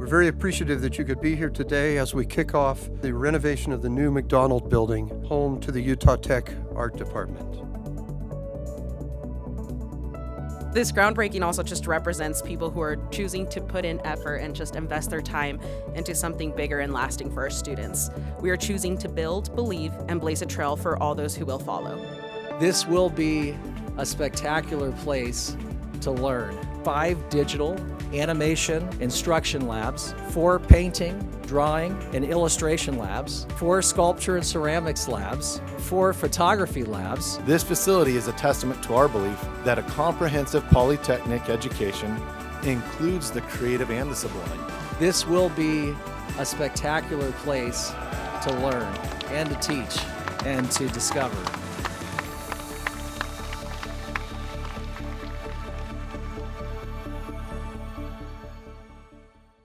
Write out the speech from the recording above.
We're very appreciative that you could be here today as we kick off the renovation of the new McDonald Building, home to the Utah Tech Art Department. This groundbreaking also just represents people who are choosing to put in effort and just invest their time into something bigger and lasting for our students. We are choosing to build, believe, and blaze a trail for all those who will follow. This will be a spectacular place to learn. 5 digital animation instruction labs, 4 painting, drawing, and illustration labs, 4 sculpture and ceramics labs, 4 photography labs. This facility is a testament to our belief that a comprehensive polytechnic education includes the creative and the sublime. This will be a spectacular place to learn and to teach and to discover.